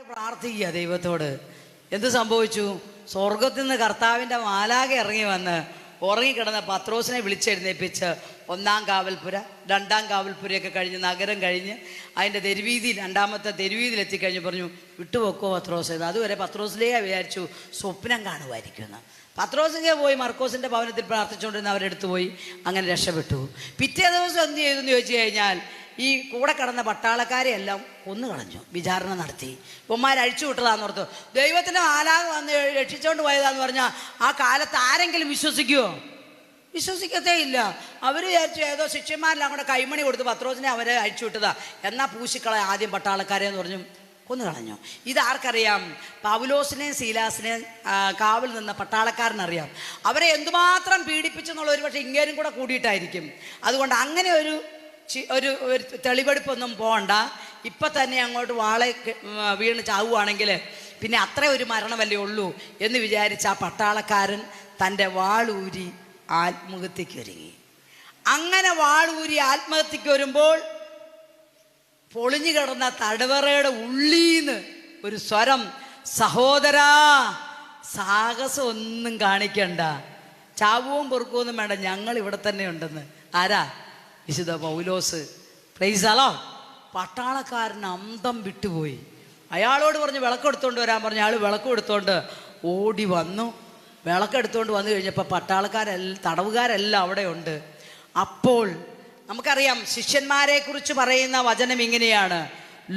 പ്രാർത്ഥിക്കുക ദൈവത്തോട്. എന്ത് സംഭവിച്ചു? സ്വർഗത്തിൽ നിന്ന് കർത്താവിൻ്റെ മാലാഖ ഇറങ്ങി വന്ന് ഉറങ്ങിക്കിടന്ന പത്രോസിനെ വിളിച്ചെഴുന്നേൽപ്പിച്ച് 1-ാം കാവൽപ്പുര 2-ാം കാവൽപ്പുരയൊക്കെ കഴിഞ്ഞ് നഗരം കഴിഞ്ഞ് അതിൻ്റെ തെരുവീതിയിൽ 2-ാമത്തെ തെരുവീതിയിൽ എത്തിക്കഴിഞ്ഞ് പറഞ്ഞു, വിട്ടുപോക്കോ പത്രോസ് എന്ന്. അതുവരെ പത്രോസിലേക്ക് വിചാരിച്ചു സ്വപ്നം കാണുമായിരിക്കുമെന്ന്. പത്രോസിനെ പോയി മർക്കോസിൻ്റെ ഭവനത്തിൽ പ്രാർത്ഥിച്ചുകൊണ്ടിരുന്ന അവരെടുത്ത് പോയി അങ്ങനെ രക്ഷപ്പെട്ടു. പിറ്റേ ദിവസം എന്ത് ചെയ്തു എന്ന് ചോദിച്ചു കഴിഞ്ഞാൽ ഈ കൂടെ കടന്ന പട്ടാളക്കാരെ എല്ലാം കൊന്നു കളഞ്ഞു, വിചാരണ നടത്തി. ഇവന്മാർ അഴിച്ചു വിട്ടതാന്ന് ഓർത്തു. ദൈവത്തിൻ്റെ മാലാഖ വന്ന് രക്ഷിച്ചുകൊണ്ട് പോയതാന്ന് പറഞ്ഞാൽ ആ കാലത്ത് ആരെങ്കിലും വിശ്വസിക്കുമോ? വിശ്വസിക്കത്തേ ഇല്ല. അവർ വിചാരിച്ചു ഏതോ ശിഷ്യന്മാരെല്ലാം കൂടെ കൈമണി കൊടുത്ത് പത്രോസിനെ അവരെ അഴിച്ചു വിട്ടതാ. എന്നാൽ പൂശിക്കളെ ആദ്യം പട്ടാളക്കാരെ എന്ന് പറഞ്ഞു കൊന്നു കളഞ്ഞു. ഇതാർക്കറിയാം? പൗലോസിനെയും സീലാസിനെയും കാവൽ നിന്ന പട്ടാളക്കാരനറിയാം. അവരെ എന്തുമാത്രം പീഡിപ്പിച്ചെന്നുള്ള ഒരു പക്ഷേ ഇങ്ങേരും കൂടെ കൂടിയിട്ടായിരിക്കും. അതുകൊണ്ട് അങ്ങനെ ഒരു തെളിവെടുപ്പൊന്നും പോകണ്ട. ഇപ്പം തന്നെ അങ്ങോട്ട് വാളെ വീണ് ചാവുകയാണെങ്കിൽ പിന്നെ അത്ര ഒരു മരണമല്ലേ ഉള്ളൂ എന്ന് വിചാരിച്ച ആ പട്ടാളക്കാരൻ തൻ്റെ വാളൂരി ആത്മഹത്യക്ക് ഒരുങ്ങി. അങ്ങനെ വാളൂരി ആത്മഹത്യക്ക് വരുമ്പോൾ പൊളിഞ്ഞു കിടന്ന തടവറയുടെ ഉള്ളീന്ന് ഒരു സ്വരം, സഹോദരാ സാഹസം ഒന്നും കാണിക്കണ്ട, ചാവുവും പൊറുക്കുമൊന്നും വേണ്ട, ഞങ്ങൾ ഇവിടെ തന്നെ ഉണ്ടെന്ന്. ആരാ? വിശുദ്ധ പൗലോസ്. Praise the Lord. പട്ടാളക്കാരന് അന്തം വിട്ടുപോയി. അയാളോട് പറഞ്ഞ് വിളക്കെടുത്തോണ്ട് വരാൻ പറഞ്ഞു. അയാൾ വിളക്കെടുത്തോണ്ട് ഓടി വന്നു. വിളക്കെടുത്തോണ്ട് വന്നു കഴിഞ്ഞപ്പോൾ തടവുകാരെല്ലാം അവിടെ ഉണ്ട്. അപ്പോൾ നമുക്കറിയാം ശിഷ്യന്മാരെ കുറിച്ച് പറയുന്ന വചനം ഇങ്ങനെയാണ്: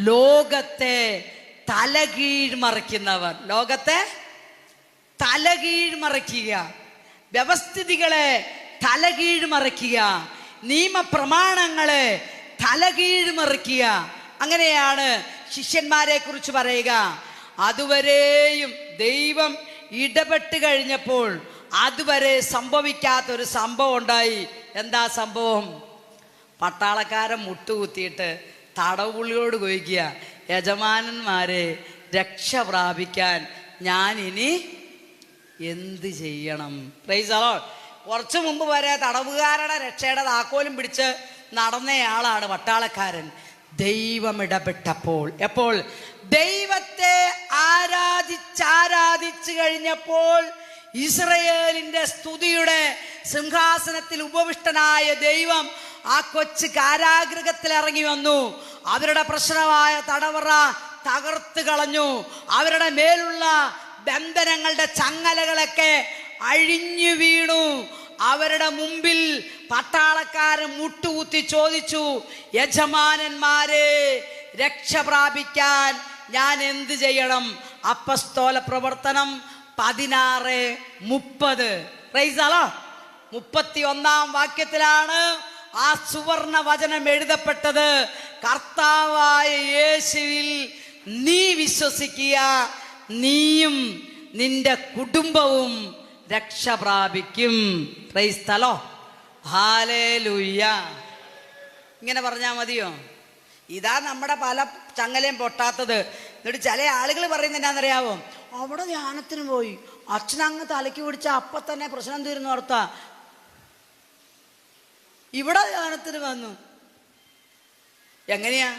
ലോകത്തെ തലകീഴ് മറിക്കുന്നവർ. ലോകത്തെ തലകീഴ് മറിക്കുക, വ്യവസ്ഥിതികളെ തലകീഴ് മറിക്കുക, നിയമപ്രമാണങ്ങളെ തലകീഴ് മറിക്കുക. അങ്ങനെയാണ് ശിഷ്യന്മാരെ കുറിച്ച് പറയുക. അതുവരെയും ദൈവം ഇടപെട്ട് കഴിഞ്ഞപ്പോൾ അതുവരെ സംഭവിക്കാത്തൊരു സംഭവം ഉണ്ടായി. എന്താ സംഭവം? പട്ടാളക്കാരൻ മുട്ടുകുത്തിയിട്ട് തടവുള്ളിയോട് ചോദിക്കുക, യജമാനന്മാരെ രക്ഷ പ്രാപിക്കാൻ ഞാൻ ഇനി എന്ത് ചെയ്യണം? Price the Lord. കുറച്ചു മുമ്പ് വരെ തടവുകാരുടെ രക്ഷയുടെ താക്കോലും പിടിച്ച് നടന്നയാളാണ് പട്ടാളക്കാരൻ. ദൈവം ഇടപെട്ടപ്പോൾ, എപ്പോൾ? ദൈവത്തെ ആരാധിച്ച് കഴിഞ്ഞപ്പോൾ ഇസ്രയേലിന്റെ സ്തുതിയുടെ സിംഹാസനത്തിൽ ഉപവിഷ്ടനായ ദൈവം ആ കൊച്ചു കാരാഗൃഹത്തിൽ ഇറങ്ങി വന്നു. അവരുടെ പ്രശ്നമായ തടവറ തകർത്ത് കളഞ്ഞു. അവരുടെ മേലുള്ള ബന്ധനങ്ങളുടെ ചങ്ങലകളൊക്കെ അഴിഞ്ഞു വീണു. അവരുടെ മുമ്പിൽ പട്ടാളക്കാരൻ മുട്ടുകുത്തി ചോദിച്ചു, യജമാനന്മാരെ രക്ഷ പ്രാപിക്കാൻ ഞാൻ എന്ത് ചെയ്യണം? അപ്പസ്തോല പ്രവർത്തനം 16:30. Price the Lord. 31-ാം വാക്യത്തിലാണ് ആ സുവർണ വചനം എഴുതപ്പെട്ടത്. കർത്താവായ യേശുവിൽ നീ വിശ്വസിക്കുക, നീയും നിന്റെ കുടുംബവും രക്ഷ പ്രാപിക്കും. Price the Lord. ഹല്ലേലൂയ. ഇങ്ങനെ പറഞ്ഞാൽ മതിയോ? ഇതാ നമ്മുടെ പല ചങ്ങലയും പൊട്ടാത്തത്. എന്നിട്ട് ചില ആളുകൾ പറയുന്നത് എന്താണെന്നറിയാവോ? അവിടെ ധ്യാനത്തിന് പോയി, അച്ഛനങ്ങ് തലയ്ക്ക് പിടിച്ച അപ്പം തന്നെ പ്രശ്നം തീരുന്നു ഓർത്ത. ഇവിടെ ധ്യാനത്തിന് വന്നു. എങ്ങനെയാ?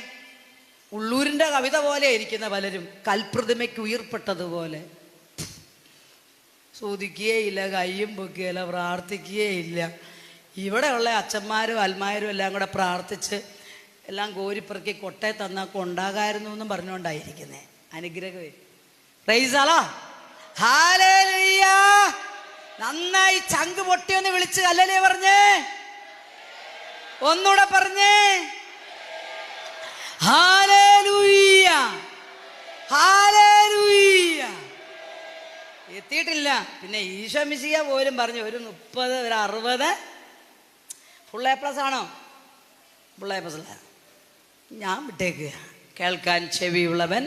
ഉള്ളൂരിൻ്റെ കവിത പോലെ ഇരിക്കുന്ന പലരും കൽപ്രതിമയ്ക്ക് ഉയർപ്പെട്ടതുപോലെ. ചോദിക്കുകയില്ല, കയ്യും പൊക്കുകയില്ല, പ്രാർത്ഥിക്കുകയില്ല. ഇവിടെയുള്ള അച്ഛന്മാരും അൽമാരും എല്ലാം കൂടെ പ്രാർത്ഥിച്ച് എല്ലാം കോരിപ്പറക്കി കൊട്ടയെ തന്നാൽ കൊണ്ടാകായിരുന്നു എന്നും പറഞ്ഞുകൊണ്ടായിരിക്കുന്നേ. അനുഗ്രഹമേ. Price the Lord. ഹല്ലേലൂയ. നന്നായി ചങ്ക് പൊട്ടിയൊന്ന് വിളിച്ച് ഹല്ലേലൂയ പറഞ്ഞേ. ഒന്നുകൂടെ പറഞ്ഞേ. Hallelujah, hallelujah. എത്തിയിട്ടില്ല. പിന്നെ ഈശോ മിശിഹ പോലും പറഞ്ഞു ഒരു 30, ഒരു 60 ഫുൾ എ പ്ലസ് ആണോ? ഫുൾ എ പ്ലസ് അല്ല. ഞാൻ വിട്ടേക്കുക. കേൾക്കാൻ ചെവിയുള്ളവൻ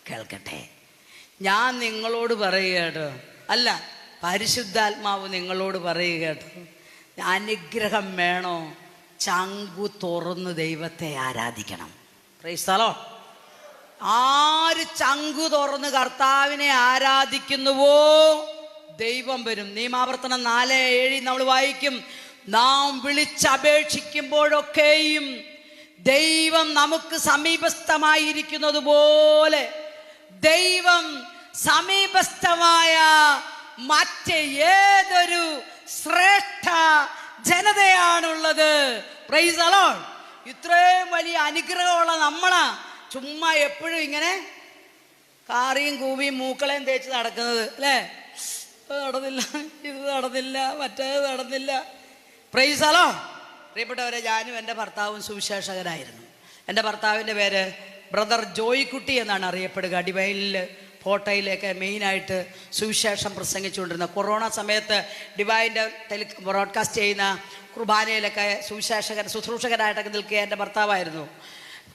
കേൾക്കട്ടെ. ഞാൻ നിങ്ങളോട് പറയുക കേട്ടോ, അല്ല പരിശുദ്ധാത്മാവ് നിങ്ങളോട് പറയുക കേട്ടോ, അനുഗ്രഹം വേണോ? ചങ്കു തുറന്ന് ദൈവത്തെ ആരാധിക്കണം. Praise the Lord. ആര് ചങ്കു തുറന്ന് കർത്താവിനെ ആരാധിക്കുന്നുവോ ദൈവം വരും. നിയമാവർത്തനം 4:7 നമ്മൾ വായിക്കും, നാം വിളിച്ചപേക്ഷിക്കുമ്പോഴൊക്കെയും ദൈവം നമുക്ക് സമീപസ്ഥമായിരിക്കുന്നത് പോലെ സമീപസ്ഥമായ മറ്റ് ഏതൊരു ശ്രേഷ്ഠ ജനതയാണുള്ളത്. Price the Lord. ഇത്രയും വലിയ അനുഗ്രഹമുള്ള നമ്മളാ ചുമ്മാ എപ്പോഴും ഇങ്ങനെ കാറിയും കൂവിയും മൂക്കളെയും തേച്ച് നടക്കുന്നത് അല്ലേ? നടന്നില്ല, ഇത് നടന്നില്ല, മറ്റേത് നടന്നില്ല. Price the Lord. പ്രിയപ്പെട്ടവരെ, ഞാനും എൻ്റെ ഭർത്താവും സുവിശേഷകരായിരുന്നു. എൻ്റെ ഭർത്താവിൻ്റെ പേര് ബ്രദർ ജോയിക്കുട്ടി എന്നാണ് അറിയപ്പെടുക. ഡിവൈനിൽ ഫോട്ടോയിലേക്ക് മെയിനായിട്ട് സുവിശേഷം പ്രസംഗിച്ചുകൊണ്ടിരുന്ന കൊറോണ സമയത്ത് ഡിവൈൻ്റെ ബ്രോഡ്കാസ്റ്റ് ചെയ്യുന്ന കുർബാനയിലൊക്കെ ശുശ്രൂഷകരായിട്ടൊക്കെ നിൽക്കുക എൻ്റെ ഭർത്താവായിരുന്നു.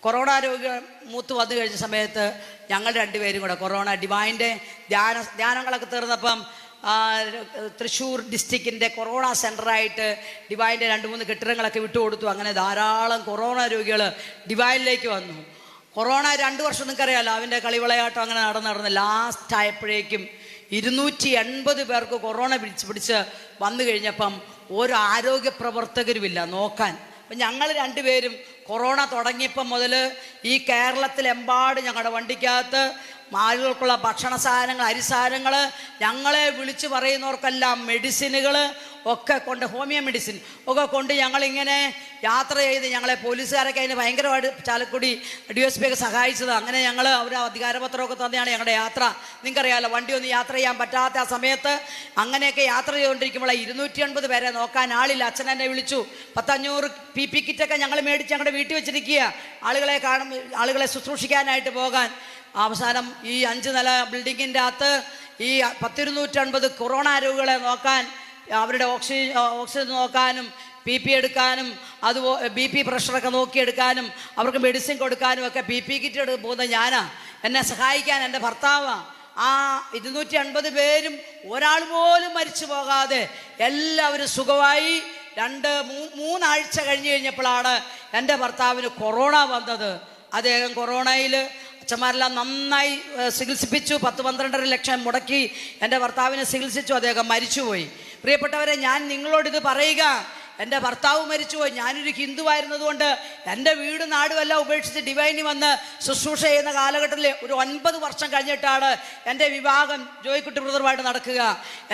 കൊറോണ രോഗം മൂത്ത് വന്നു കഴിഞ്ഞ സമയത്ത് ഞങ്ങൾ രണ്ടുപേരും കൂടെ കൊറോണ ഡിവൈൻ്റെ ധ്യാനങ്ങളൊക്കെ തീർന്നപ്പം തൃശ്ശൂർ ഡിസ്ട്രിക്റ്റിൻ്റെ കൊറോണ സെൻ്ററായിട്ട് ഡിവൈൻ്റെ 2-3 കെട്ടിടങ്ങളൊക്കെ വിട്ടുകൊടുത്തു. അങ്ങനെ ധാരാളം കൊറോണ രോഗികൾ ഡിവൈനിലേക്ക് വന്നു. കൊറോണ 2 വർഷം നിങ്ങൾക്കറിയാമല്ലോ, അവൻ്റെ കളിവിളയാട്ടം അങ്ങനെ നടന്ന് ലാസ്റ്റ് ആയപ്പോഴേക്കും 280 പേർക്ക് കൊറോണ പിടിച്ച് വന്നു കഴിഞ്ഞപ്പം ഒരു ആരോഗ്യ പ്രവർത്തകരുമില്ല നോക്കാൻ. അപ്പം ഞങ്ങൾ രണ്ടുപേരും കൊറോണ തുടങ്ങിയപ്പം മുതൽ ഈ കേരളത്തിലെമ്പാട് ഞങ്ങളുടെ വണ്ടിക്കകത്ത് ആളുകൾക്കുള്ള ഭക്ഷണ സാധനങ്ങൾ, അരിസാധനങ്ങൾ, ഞങ്ങളെ വിളിച്ച് പറയുന്നവർക്കെല്ലാം മെഡിസിനുകൾ ഒക്കെ കൊണ്ട്, ഹോമിയോ മെഡിസിൻ ഒക്കെ കൊണ്ട് ഞങ്ങളിങ്ങനെ യാത്ര ചെയ്ത് ഞങ്ങളെ പോലീസുകാരൊക്കെ അതിന് ഭയങ്കരമായിട്ട് ചാലക്കുടി DSP ഒക്കെ സഹായിച്ചത്. അങ്ങനെ ഞങ്ങൾ അവർ അധികാരപത്രമൊക്കെ തന്നെയാണ് ഞങ്ങളുടെ യാത്ര. നിങ്ങൾക്കറിയാമല്ലോ, വണ്ടിയൊന്നും യാത്ര ചെയ്യാൻ പറ്റാത്ത ആ സമയത്ത് അങ്ങനെയൊക്കെ യാത്ര ചെയ്തുകൊണ്ടിരിക്കുമ്പോൾ 280 പേരെ നോക്കാൻ ആളില്ല. അച്ഛൻ എന്നെ വിളിച്ചു. 500 PP കിറ്റൊക്കെ ഞങ്ങൾ മേടിച്ച് ഞങ്ങളുടെ വീട്ടിൽ വെച്ചിരിക്കുക, ആളുകളെ ശുശ്രൂഷിക്കാനായിട്ട് പോകാൻ. അവസാനം ഈ 5 നില ബിൽഡിങ്ങിൻ്റെ അകത്ത് ഈ 250 കൊറോണ രോഗികളെ നോക്കാൻ, അവരുടെ ഓക്സിജൻ നോക്കാനും PP എടുക്കാനും അതുപോലെ BP പ്രഷറൊക്കെ നോക്കിയെടുക്കാനും അവർക്ക് മെഡിസിൻ കൊടുക്കാനും ഒക്കെ PP കിറ്റ് എടുത്ത് പോകുന്ന ഞാനാ. എന്നെ സഹായിക്കാൻ എൻ്റെ ഭർത്താവാണ്. ആ 250 പേരും ഒരാൾ പോലും മരിച്ചു പോകാതെ എല്ലാവരും സുഖമായി. 2-3 ആഴ്ച കഴിഞ്ഞപ്പോഴാണ് എൻ്റെ ഭർത്താവിന് കൊറോണ വന്നത്. അദ്ദേഹം കൊറോണയിൽ അച്ഛന്മാരെല്ലാം നന്നായി ചികിത്സിപ്പിച്ചു. 10-12 ലക്ഷം മുടക്കി എൻ്റെ ഭർത്താവിനെ ചികിത്സിച്ചു. അദ്ദേഹം മരിച്ചുപോയി. പ്രിയപ്പെട്ടവരെ, ഞാൻ നിങ്ങളോടിത് പറയുക, എൻ്റെ ഭർത്താവ് മരിച്ചുപോയി. ഞാനൊരു ഹിന്ദുവായിരുന്നതുകൊണ്ട് എൻ്റെ വീട് നാടുമെല്ലാം ഉപേക്ഷിച്ച് ഡിവൈനി വന്ന് ശുശ്രൂഷ ചെയ്യുന്ന കാലഘട്ടത്തിൽ ഒരു 9 വർഷം കഴിഞ്ഞിട്ടാണ് എൻ്റെ വിവാഹം ജോയിക്കുട്ടി ബ്രദറുമായിട്ട് നടക്കുക.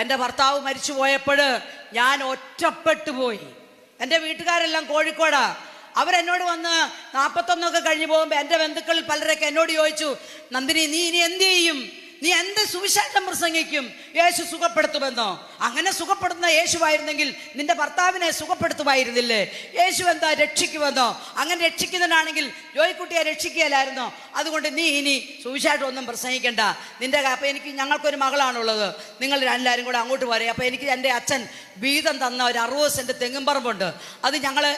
എൻ്റെ ഭർത്താവ് മരിച്ചു പോയപ്പോൾ ഞാൻ ഒറ്റപ്പെട്ടു പോയി. എൻ്റെ വീട്ടുകാരെല്ലാം കോഴിക്കോടാ. അവരെന്നോട് വന്ന് 41 കഴിഞ്ഞ് പോകുമ്പോൾ എൻ്റെ ബന്ധുക്കളിൽ പലരൊക്കെ എന്നോട് ചോദിച്ചു, നന്ദിനി, നീ ഇനി എന്ത് ചെയ്യും? നീ എന്ത് സുവിശേഷം പ്രസംഗിക്കും? യേശു സുഖപ്പെടുത്തുമെന്നോ? അങ്ങനെ സുഖപ്പെടുത്തുന്ന യേശുവായിരുന്നെങ്കിൽ നിന്റെ ഭർത്താവിനെ സുഖപ്പെടുത്തുമായിരുന്നില്ലേ? യേശു എന്താ രക്ഷിക്കുമെന്നോ? അങ്ങനെ രക്ഷിക്കുന്നതിനാണെങ്കിൽ ജോയിക്കുട്ടിയെ രക്ഷിക്കുകയില്ലായിരുന്നോ? അതുകൊണ്ട് നീ ഇനി സുവിശേഷം ഒന്നും പ്രസംഗിക്കണ്ട. അപ്പം ഞങ്ങൾക്കൊരു മകളാണുള്ളത്, നിങ്ങൾ എല്ലാവരും കൂടെ അങ്ങോട്ട് പോരെ. അപ്പം എനിക്ക് എൻ്റെ അച്ഛൻ വീതം തന്ന ഒരു 60 സെൻറ്റ് തെങ്ങുംപറമ്പുണ്ട്. അത്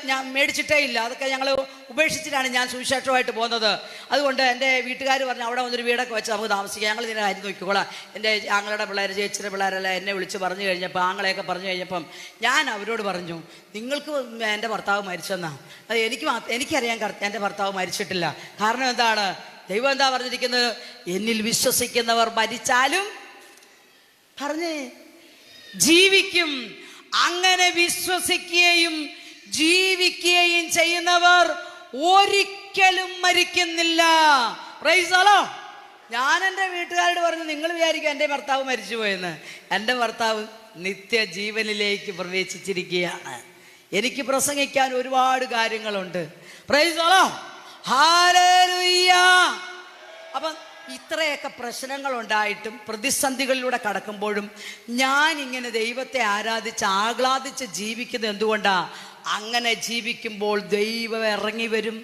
ഞാൻ മേടിച്ചിട്ടേ ഇല്ല. അതൊക്കെ ഞങ്ങൾ ഉപേക്ഷിച്ചിട്ടാണ് ഞാൻ സുവിശേഷമായിട്ട് പോകുന്നത്. അതുകൊണ്ട് എൻ്റെ വീട്ടുകാർ പറഞ്ഞു, അവിടെ വന്നൊരു വീടൊക്കെ വെച്ച് നമുക്ക് താമസിക്കാം, ഞങ്ങൾ ഇതിനെ കാര്യം നോക്കിക്കോളാം. എൻ്റെ ആങ്ങളുടെ പിള്ളേർ, ചേച്ചിയുടെ പിള്ളേരെല്ലാം എന്നെ വിളിച്ച് പറഞ്ഞു കഴിഞ്ഞപ്പോൾ, ആങ്ങളെയൊക്കെ പറഞ്ഞു കഴിഞ്ഞപ്പം ഞാൻ അവരോട് പറഞ്ഞു, നിങ്ങൾക്ക് എൻ്റെ ഭർത്താവ് മരിച്ചെന്നാ. അത് എനിക്കറിയാൻ എൻ്റെ ഭർത്താവ് മരിച്ചിട്ടില്ല. കാരണം എന്താണ്? ദൈവം എന്താ പറഞ്ഞിരിക്കുന്നത്? എന്നിൽ വിശ്വസിക്കുന്നവർ മരിച്ചാലും പറഞ്ഞേ ജീവിക്കും. അങ്ങനെ വിശ്വസിക്കുകയും ജീവിക്കുകയും ചെയ്യുന്നവർ ഒരിക്കലും മരിക്കുന്നില്ല. Price the Lord. ഞാൻ എൻ്റെ വീട്ടുകാരോട് പറഞ്ഞു, നിങ്ങൾ വിചാരിക്കും എൻ്റെ ഭർത്താവ് മരിച്ചുപോയെന്ന്. എൻ്റെ ഭർത്താവ് നിത്യജീവനിലേക്ക് പ്രവേശിച്ചിരിക്കുകയാണ്. എനിക്ക് പ്രസംഗിക്കാൻ ഒരുപാട് കാര്യങ്ങളുണ്ട്. Price the Lord. ഹല്ലേലൂയ. അപ്പം ഇത്രയൊക്കെ പ്രശ്നങ്ങളുണ്ടായിട്ടും പ്രതിസന്ധികളിലൂടെ കടക്കുമ്പോഴും ഞാൻ ഇങ്ങനെ ദൈവത്തെ ആരാധിച്ച് ആഹ്ലാദിച്ച് ജീവിക്കുന്നത് എന്തുകൊണ്ടാണ്? അങ്ങനെ ജീവിക്കുമ്പോൾ ദൈവം ഇറങ്ങി വരും,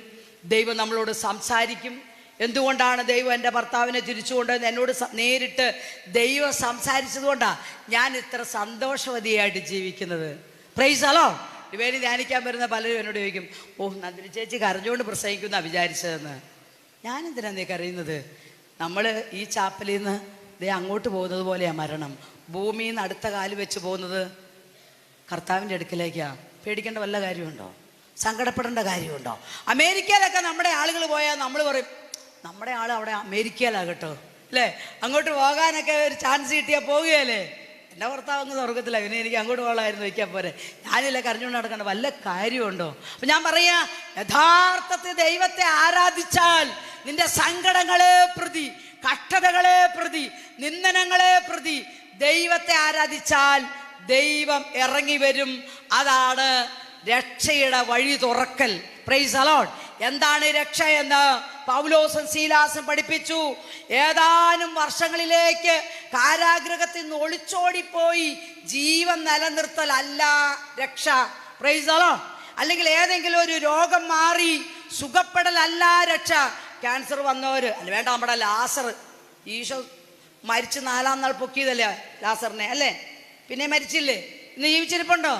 ദൈവം നമ്മളോട് സംസാരിക്കും. എന്തുകൊണ്ടാണ് ദൈവം എൻ്റെ ഭർത്താവിനെ തിരിച്ചുകൊണ്ടുവന്ന് എന്നോട് നേരിട്ട് ദൈവം സംസാരിച്ചത് കൊണ്ടാണ് ഞാൻ ഇത്ര സന്തോഷവതിയായിട്ട് ജീവിക്കുന്നത്. Price the Lord. ഇവര് ധ്യാനിക്കാൻ വരുന്ന പലരും എന്നോട് ചോദിക്കും, നന്ദിനി ചേച്ചി കരഞ്ഞുകൊണ്ട് പ്രസംഗിക്കുന്നാണ് വിചാരിച്ചതെന്ന്. ഞാനെന്തിനാ നീ കരയുന്നത്? നമ്മൾ ഈ ചാപ്പലിൽ നിന്ന് അങ്ങോട്ട് പോകുന്നത് പോലെയാണ് മരണം. ഭൂമിയിൽ നിന്ന് അടുത്ത കാല് വെച്ച് പോകുന്നത് കർത്താവിൻ്റെ അടുക്കലേക്കാണ്. പേടിക്കേണ്ട വല്ല കാര്യമുണ്ടോ? സങ്കടപ്പെടേണ്ട കാര്യമുണ്ടോ? അമേരിക്കയിലൊക്കെ നമ്മുടെ ആളുകൾ പോയാൽ നമ്മൾ പറയും, നമ്മുടെ ആൾ അവിടെ അമേരിക്കയിലാകട്ടോ അല്ലേ, അങ്ങോട്ട് പോകാനൊക്കെ ഒരു ചാൻസ് കിട്ടിയാൽ പോവുകയല്ലേ. എൻ്റെ ഭർത്താവ് അങ്ങ് സ്വർഗത്തില്ല, പിന്നെ എനിക്ക് അങ്ങോട്ട് പോകാമായിരുന്നു വയ്ക്കാൻ പോരെ. ഞാനില്ല കരഞ്ഞുകൊണ്ട് നടക്കേണ്ട വല്ല കാര്യമുണ്ടോ? അപ്പം ഞാൻ പറയാ, യഥാർത്ഥത്തിൽ ദൈവത്തെ ആരാധിച്ചാൽ നിന്റെ സങ്കടങ്ങളെ പ്രതി, കഷ്ടതകളെ പ്രതി, നിന്ദനങ്ങളെ പ്രതി ദൈവത്തെ ആരാധിച്ചാൽ ദൈവം ഇറങ്ങി വരും. അതാണ് രക്ഷയുടെ വഴി തുറക്കൽ. Price the Lord. എന്താണ് രക്ഷ എന്ന് പൗലോസും സീലാസും പഠിപ്പിച്ചു. ഏതാനും വർഷങ്ങളിലേക്ക് കാരാഗൃഹത്തിൽ നിന്ന് ഒളിച്ചോടിപ്പോയി ജീവൻ നിലനിർത്തൽ അല്ല രക്ഷ. Price the Lord. അല്ലെങ്കിൽ ഏതെങ്കിലും ഒരു രോഗം മാറി സുഖപ്പെടലല്ല രക്ഷ. ക്യാൻസർ വന്നവര് അല്ല, വേണ്ട, നമ്മുടെ ലാസർ, ഈശോ മരിച്ച് 4-ാം നാൾ പൊക്കിയതല്ലേ ലാസറിനെ, അല്ലേ? പിന്നെ മരിച്ചില്ലേ? ഇന്ന് ജീവിച്ചിരിപ്പുണ്ടോ?